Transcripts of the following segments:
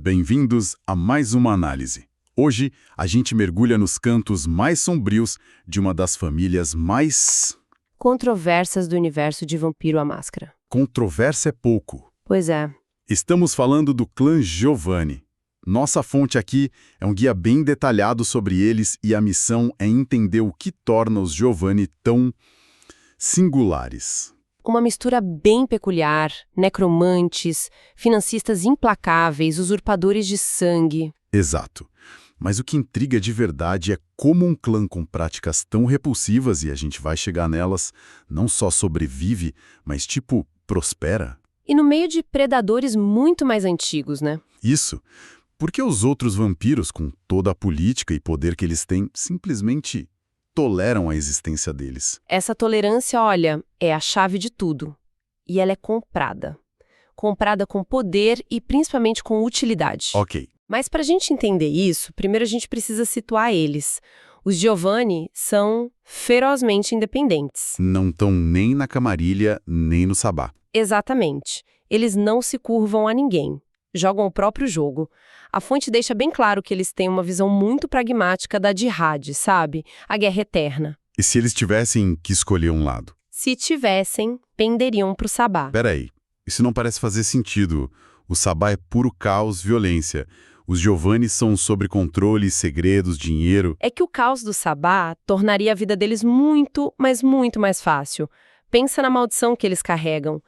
Bem-vindos a mais uma análise. Hoje, a gente mergulha nos cantos mais sombrios de uma das famílias mais... Controversas do universo de Vampiro à Máscara. Controversa é pouco. Pois é. Estamos falando do clã Giovanni. Nossa fonte aqui é um guia bem detalhado sobre eles e a missão é entender o que torna os Giovanni tão singulares. Uma mistura bem peculiar, necromantes, financistas implacáveis, usurpadores de sangue. Exato. Mas o que intriga de verdade é como um clã com práticas tão repulsivas, e a gente vai chegar nelas, não só sobrevive, mas prospera. E no meio de predadores muito mais antigos, né? Isso. Porque os outros vampiros, com toda a política e poder que eles têm, simplesmente toleram a existência deles. Essa tolerância, olha, é a chave de tudo. E ela é comprada. Comprada com poder e principalmente com utilidade. Ok. Mas para a gente entender isso, primeiro a gente precisa situar eles. Os Giovanni são ferozmente independentes. Não estão nem na Camarilha, nem no Sabá. Exatamente. Eles não se curvam a ninguém. Jogam o próprio jogo. A fonte deixa bem claro que eles têm uma visão muito pragmática da Jihad, sabe? A guerra eterna. E se eles tivessem que escolher um lado? Se tivessem, penderiam pro Sabá. Peraí, isso não parece fazer sentido. O Sabá é puro caos, violência. Os Giovanni são sobre controle, segredos, dinheiro. É que o caos do Sabá tornaria a vida deles muito, mas muito mais fácil. Pensa na maldição que eles carregam.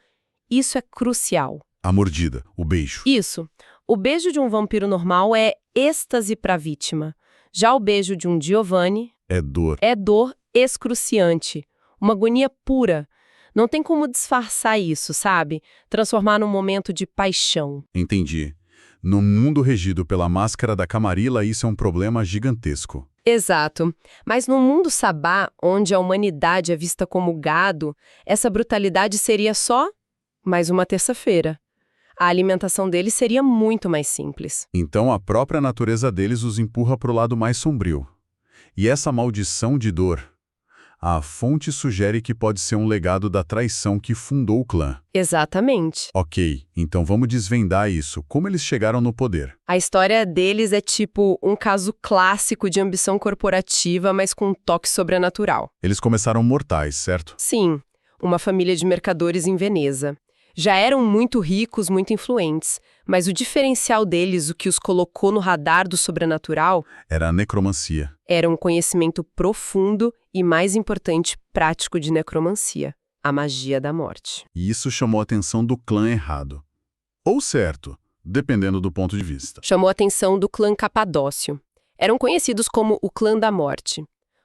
Isso é crucial. A mordida, o beijo. Isso. O beijo de um vampiro normal é êxtase para a vítima. Já o beijo de um Giovanni é dor. É dor excruciante. Uma agonia pura. Não tem como disfarçar isso, sabe? Transformar num momento de paixão. Entendi. No mundo regido pela máscara da Camarilla, isso é um problema gigantesco. Exato. Mas no mundo Sabá, onde a humanidade é vista como gado, essa brutalidade seria só mais uma terça-feira. A alimentação deles seria muito mais simples. Então a própria natureza deles os empurra para o lado mais sombrio. E essa maldição de dor, a fonte sugere que pode ser um legado da traição que fundou o clã. Exatamente. Ok, então vamos desvendar isso. Como eles chegaram no poder? A história deles é tipo um caso clássico de ambição corporativa, mas com um toque sobrenatural. Eles começaram mortais, certo? Sim, uma família de mercadores em Veneza. Já eram muito ricos, muito influentes, mas o diferencial deles, o que os colocou no radar do sobrenatural, era a necromancia. Era um conhecimento profundo e, mais importante, prático de necromancia, a magia da morte. E isso chamou a atenção do clã errado. Ou certo, dependendo do ponto de vista. Chamou a atenção do clã Capadócio. Eram conhecidos como o clã da morte.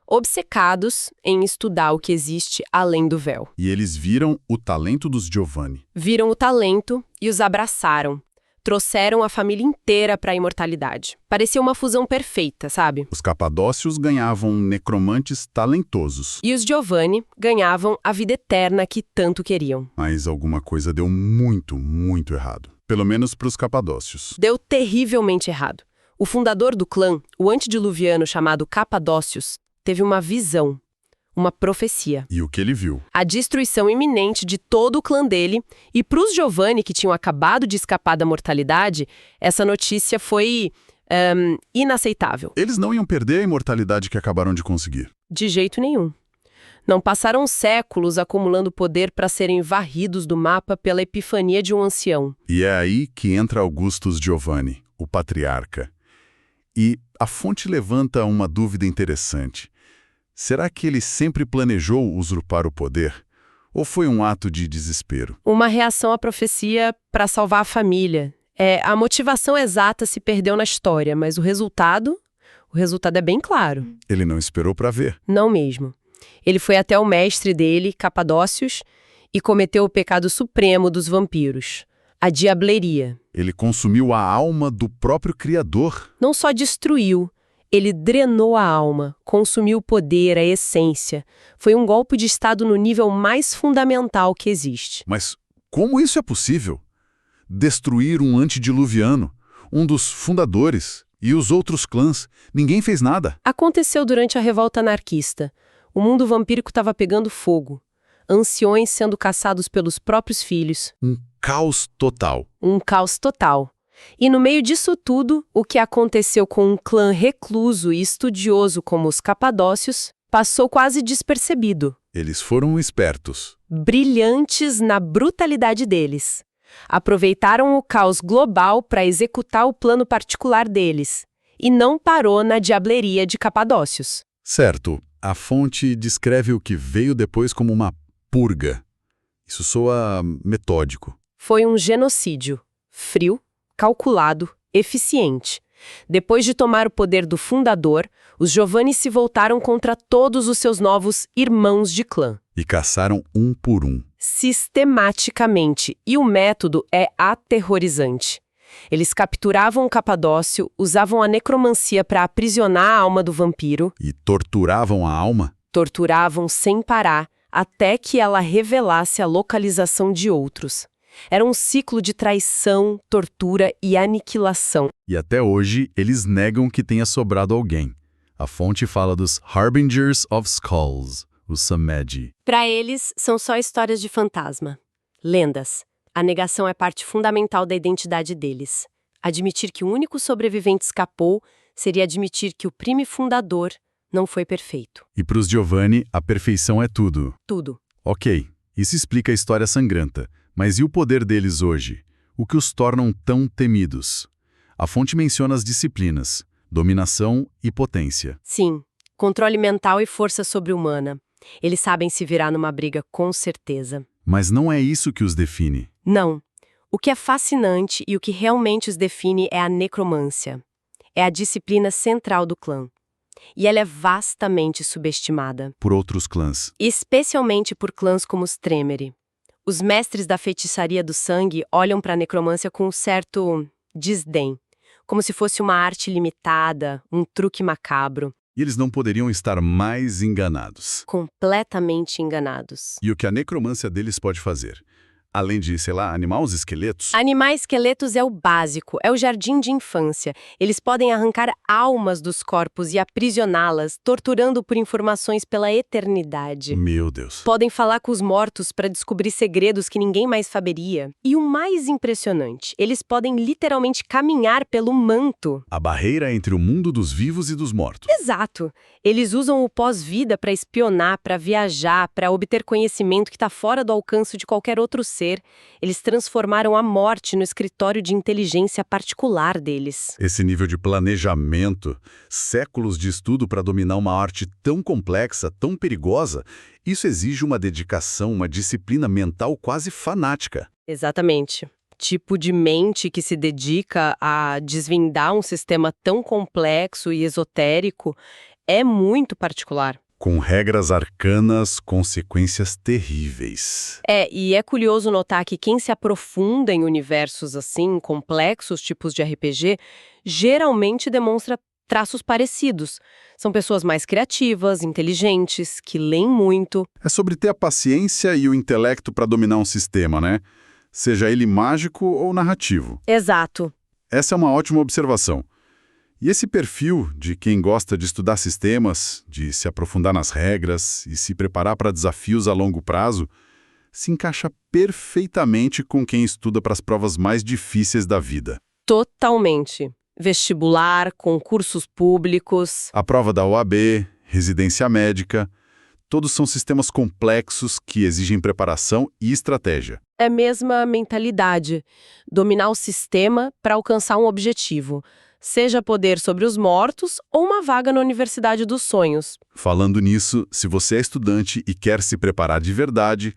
Obcecados em estudar o que existe além do véu. E eles viram o talento dos Giovanni. Viram o talento e os abraçaram. Trouxeram a família inteira para a imortalidade. Parecia uma fusão perfeita, sabe? Os capadócios ganhavam necromantes talentosos. E os Giovanni ganhavam a vida eterna que tanto queriam. Mas alguma coisa deu muito, muito errado. Pelo menos para os capadócios. Deu terrivelmente errado. O fundador do clã, o antediluviano chamado Capadócios, teve uma visão, uma profecia. E o que ele viu? A destruição iminente de todo o clã dele, e para os Giovanni, que tinham acabado de escapar da mortalidade, essa notícia foi inaceitável. Eles não iam perder a imortalidade que acabaram de conseguir. De jeito nenhum. Não passaram séculos acumulando poder para serem varridos do mapa pela epifania de um ancião. E é aí que entra Augustus Giovanni, o patriarca. E a fonte levanta uma dúvida interessante. Será que ele sempre planejou usurpar o poder? Ou foi um ato de desespero? Uma reação à profecia para salvar a família. A motivação exata se perdeu na história, mas o resultado é bem claro. Ele não esperou para ver. Não mesmo. Ele foi até o mestre dele, Capadócios, e cometeu o pecado supremo dos vampiros, a diableria. Ele consumiu a alma do próprio Criador. Não só destruiu, ele drenou a alma, consumiu o poder, a essência. Foi um golpe de Estado no nível mais fundamental que existe. Mas como isso é possível? Destruir um antediluviano, um dos fundadores, e os outros clãs, ninguém fez nada. Aconteceu durante a revolta anarquista. O mundo vampírico estava pegando fogo. Anciões sendo caçados pelos próprios filhos. Um caos total. Um caos total. E no meio disso tudo, o que aconteceu com um clã recluso e estudioso como os capadócios passou quase despercebido. Eles foram espertos. Brilhantes na brutalidade deles. Aproveitaram o caos global para executar o plano particular deles. E não parou na diableria de capadócios. Certo, a fonte descreve o que veio depois como uma purga. Isso soa metódico. Foi um genocídio. Frio, calculado, eficiente. Depois de tomar o poder do fundador, os Giovanni se voltaram contra todos os seus novos irmãos de clã. E caçaram um por um. Sistematicamente. E o método é aterrorizante. Eles capturavam o Capadócio, usavam a necromancia para aprisionar a alma do vampiro. E torturavam a alma? Torturavam sem parar, até que ela revelasse a localização de outros. Era um ciclo de traição, tortura e aniquilação. E até hoje, eles negam que tenha sobrado alguém. A fonte fala dos Harbingers of Skulls, os Samedi. Para eles, são só histórias de fantasma. Lendas. A negação é parte fundamental da identidade deles. Admitir que o único sobrevivente escapou seria admitir que o prime fundador não foi perfeito. E para os Giovanni, a perfeição é tudo. Tudo. Ok, isso explica a história sangrenta. Mas e o poder deles hoje? O que os tornam tão temidos? A fonte menciona as disciplinas, dominação e potência. Sim, controle mental e força sobre-humana. Eles sabem se virar numa briga com certeza. Mas não é isso que os define. Não. O que é fascinante e o que realmente os define é a necromância. É a disciplina central do clã. E ela é vastamente subestimada. Por outros clãs. Especialmente por clãs como os Tremere. Os mestres da feitiçaria do sangue olham para a necromância com um certo desdém. Como se fosse uma arte limitada, um truque macabro. E eles não poderiam estar mais enganados. Completamente enganados. E o que a necromância deles pode fazer? Além de, sei lá, animar os esqueletos? Animar esqueletos é o básico, é o jardim de infância. Eles podem arrancar almas dos corpos e aprisioná-las, torturando por informações pela eternidade. Meu Deus. Podem falar com os mortos para descobrir segredos que ninguém mais saberia. E o mais impressionante, eles podem literalmente caminhar pelo manto. A barreira entre o mundo dos vivos e dos mortos. Exato. Eles usam o pós-vida para espionar, para viajar, para obter conhecimento que está fora do alcance de qualquer outro ser. Eles transformaram a morte no escritório de inteligência particular deles. Esse nível de planejamento, séculos de estudo para dominar uma arte tão complexa, tão perigosa, isso exige uma dedicação, uma disciplina mental quase fanática. Exatamente. Tipo de mente que se dedica a desvendar um sistema tão complexo e esotérico é muito particular. Com regras arcanas, consequências terríveis. E é curioso notar que quem se aprofunda em universos assim, complexos, tipos de RPG, geralmente demonstra traços parecidos. São pessoas mais criativas, inteligentes, que leem muito. É sobre ter a paciência e o intelecto para dominar um sistema, né? Seja ele mágico ou narrativo. Exato. Essa é uma ótima observação. E esse perfil de quem gosta de estudar sistemas, de se aprofundar nas regras e se preparar para desafios a longo prazo, se encaixa perfeitamente com quem estuda para as provas mais difíceis da vida. Totalmente. Vestibular, concursos públicos. A prova da OAB, residência médica, todos são sistemas complexos que exigem preparação e estratégia. É a mesma mentalidade. Dominar o sistema para alcançar um objetivo. Seja poder sobre os mortos ou uma vaga na Universidade dos Sonhos. Falando nisso, se você é estudante e quer se preparar de verdade,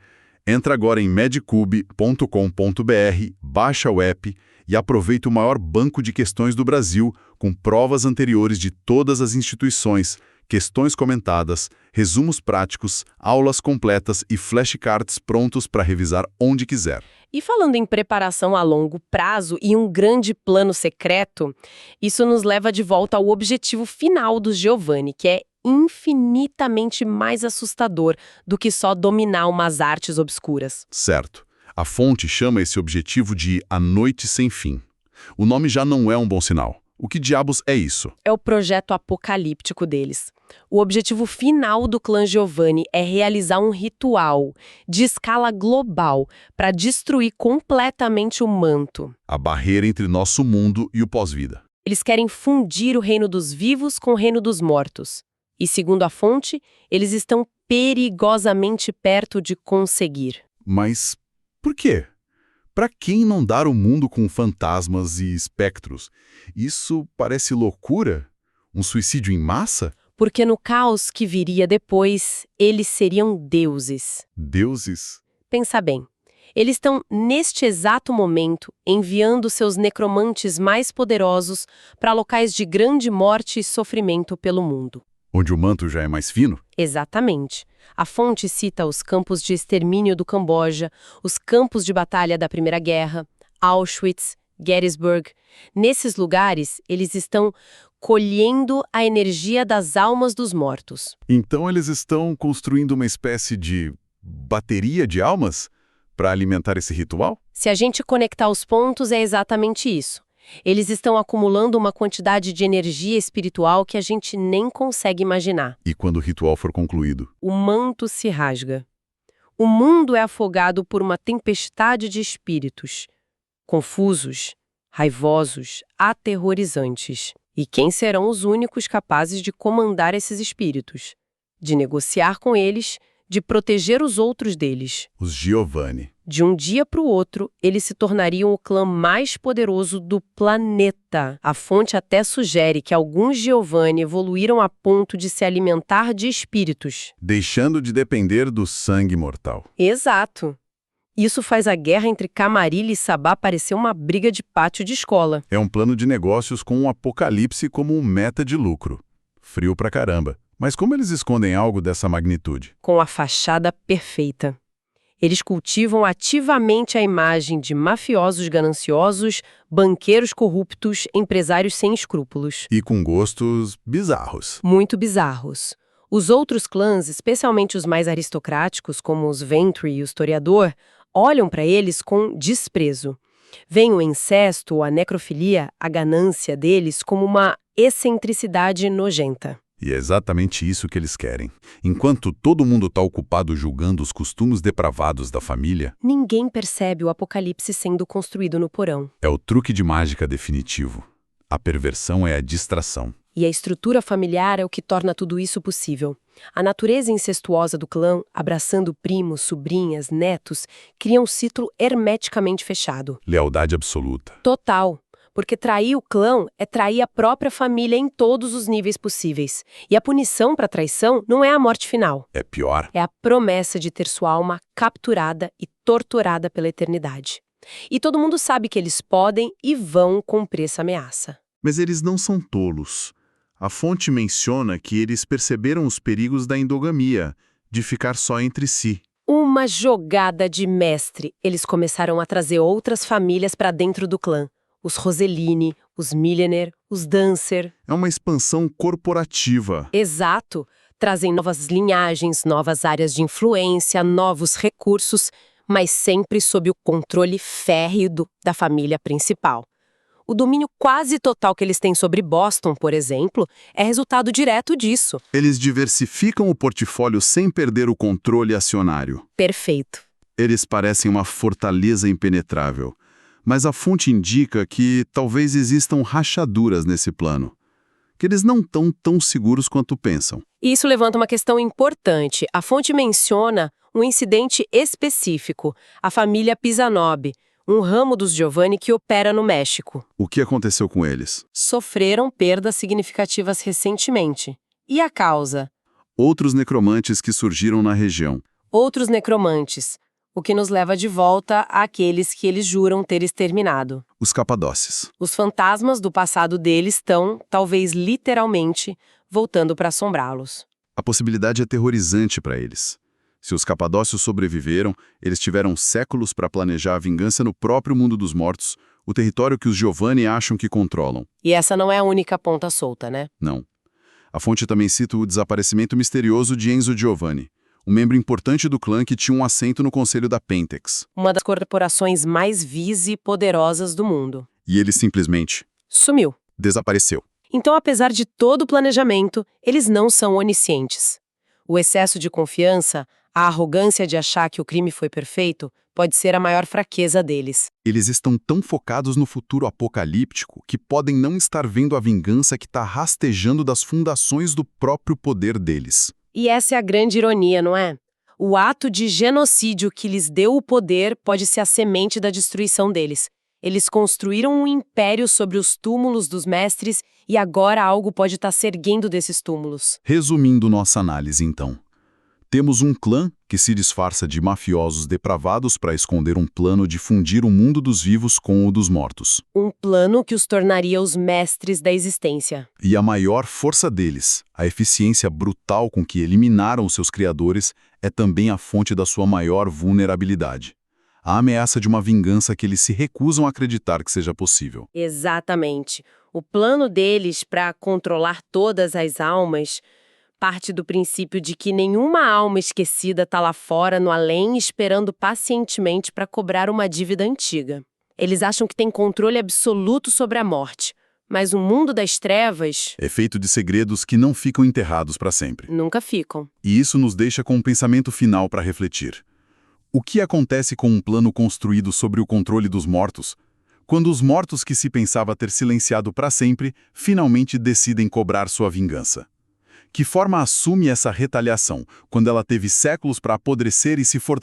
entra agora em medicube.com.br, baixa o app e aproveita o maior banco de questões do Brasil, com provas anteriores de todas as instituições, questões comentadas, resumos práticos, aulas completas e flashcards prontos para revisar onde quiser. E falando em preparação a longo prazo e um grande plano secreto, isso nos leva de volta ao objetivo final dos Giovanni, que é infinitamente mais assustador do que só dominar umas artes obscuras. Certo. A fonte chama esse objetivo de A Noite Sem Fim. O nome já não é um bom sinal. O que diabos é isso? É o projeto apocalíptico deles. O objetivo final do clã Giovanni é realizar um ritual de escala global para destruir completamente o manto. A barreira entre nosso mundo e o pós-vida. Eles querem fundir o reino dos vivos com o reino dos mortos. E, segundo a fonte, eles estão perigosamente perto de conseguir. Mas por quê? Para quem não dar o mundo com fantasmas e espectros? Isso parece loucura? Um suicídio em massa? Porque no caos que viria depois, eles seriam deuses. Deuses? Pensa bem, eles estão, neste exato momento, enviando seus necromantes mais poderosos para locais de grande morte e sofrimento pelo mundo. Onde o manto já é mais fino? Exatamente. A fonte cita os campos de extermínio do Camboja, os campos de batalha da Primeira Guerra, Auschwitz, Gettysburg. Nesses lugares, eles estão colhendo a energia das almas dos mortos. Então eles estão construindo uma espécie de bateria de almas para alimentar esse ritual? Se a gente conectar os pontos, é exatamente isso. Eles estão acumulando uma quantidade de energia espiritual que a gente nem consegue imaginar. E quando o ritual for concluído? O manto se rasga. O mundo é afogado por uma tempestade de espíritos, confusos, raivosos, aterrorizantes. E quem serão os únicos capazes de comandar esses espíritos? De negociar com eles, de proteger os outros deles. Os Giovanni. De um dia para o outro, eles se tornariam o clã mais poderoso do planeta. A fonte até sugere que alguns Giovanni evoluíram a ponto de se alimentar de espíritos. Deixando de depender do sangue mortal. Exato. Isso faz a guerra entre Camarilla e Sabá parecer uma briga de pátio de escola. É um plano de negócios com um apocalipse como um meta de lucro. Frio pra caramba. Mas como eles escondem algo dessa magnitude? Com a fachada perfeita. Eles cultivam ativamente a imagem de mafiosos gananciosos, banqueiros corruptos, empresários sem escrúpulos. E com gostos bizarros. Muito bizarros. Os outros clãs, especialmente os mais aristocráticos, como os Ventry e o Historiador, olham para eles com desprezo. Veem o incesto ou a necrofilia, a ganância deles, como uma excentricidade nojenta. E é exatamente isso que eles querem. Enquanto todo mundo está ocupado julgando os costumes depravados da família, ninguém percebe o apocalipse sendo construído no porão. é o truque de mágica definitivo. A perversão é a distração. E a estrutura familiar é o que torna tudo isso possível. A natureza incestuosa do clã, abraçando primos, sobrinhas, netos, cria um ciclo hermeticamente fechado. Lealdade absoluta. Total. Porque trair o clã é trair a própria família em todos os níveis possíveis. E a punição para traição não é a morte final. É pior. É a promessa de ter sua alma capturada e torturada pela eternidade. E todo mundo sabe que eles podem e vão cumprir essa ameaça. Mas eles não são tolos. A fonte menciona que eles perceberam os perigos da endogamia, de ficar só entre si. Uma jogada de mestre. Eles começaram a trazer outras famílias para dentro do clã. Os Rossellini, os Millionaire, os Dancer. É uma expansão corporativa. Exato. Trazem novas linhagens, novas áreas de influência, novos recursos, mas sempre sob o controle férreo da família principal. O domínio quase total que eles têm sobre Boston, por exemplo, é resultado direto disso. Eles diversificam o portfólio sem perder o controle acionário. Perfeito. Eles parecem uma fortaleza impenetrável. Mas a fonte indica que talvez existam rachaduras nesse plano. Que eles não estão tão seguros quanto pensam. Isso levanta uma questão importante. A fonte menciona um incidente específico, a família Pisanobi, um ramo dos Giovanni que opera no México. O que aconteceu com eles? Sofreram perdas significativas recentemente. E a causa? Outros necromantes que surgiram na região. Outros necromantes. O que nos leva de volta àqueles que eles juram ter exterminado. Os capadócios. Os fantasmas do passado deles estão, talvez literalmente, voltando para assombrá-los. A possibilidade é aterrorizante para eles. Se os capadócios sobreviveram, eles tiveram séculos para planejar a vingança no próprio mundo dos mortos, o território que os Giovanni acham que controlam. E essa não é a única ponta solta, né? Não. A fonte também cita o desaparecimento misterioso de Enzo Giovanni, um membro importante do clã que tinha um assento no conselho da Pentex. Uma das corporações mais vis e poderosas do mundo. E ele simplesmente sumiu. desapareceu. Então, apesar de todo o planejamento, eles não são oniscientes. O excesso de confiança, a arrogância de achar que o crime foi perfeito, pode ser a maior fraqueza deles. Eles estão tão focados no futuro apocalíptico que podem não estar vendo a vingança que está rastejando das fundações do próprio poder deles. E essa é a grande ironia, não é? O ato de genocídio que lhes deu o poder pode ser a semente da destruição deles. Eles construíram um império sobre os túmulos dos mestres e agora algo pode estar se erguendo desses túmulos. Resumindo nossa análise, então. Temos um clã que se disfarça de mafiosos depravados para esconder um plano de fundir o mundo dos vivos com o dos mortos. Um plano que os tornaria os mestres da existência. E a maior força deles, a eficiência brutal com que eliminaram seus criadores, é também a fonte da sua maior vulnerabilidade. A ameaça de uma vingança que eles se recusam a acreditar que seja possível. Exatamente. O plano deles para controlar todas as almas parte do princípio de que nenhuma alma esquecida está lá fora, no além, esperando pacientemente para cobrar uma dívida antiga. Eles acham que têm controle absoluto sobre a morte, mas o mundo das trevas... É feito de segredos que não ficam enterrados para sempre. Nunca ficam. E isso nos deixa com um pensamento final para refletir. O que acontece com um plano construído sobre o controle dos mortos, quando os mortos que se pensava ter silenciado para sempre, finalmente decidem cobrar sua vingança? Que forma assume essa retaliação, quando ela teve séculos para apodrecer e se fortalecer?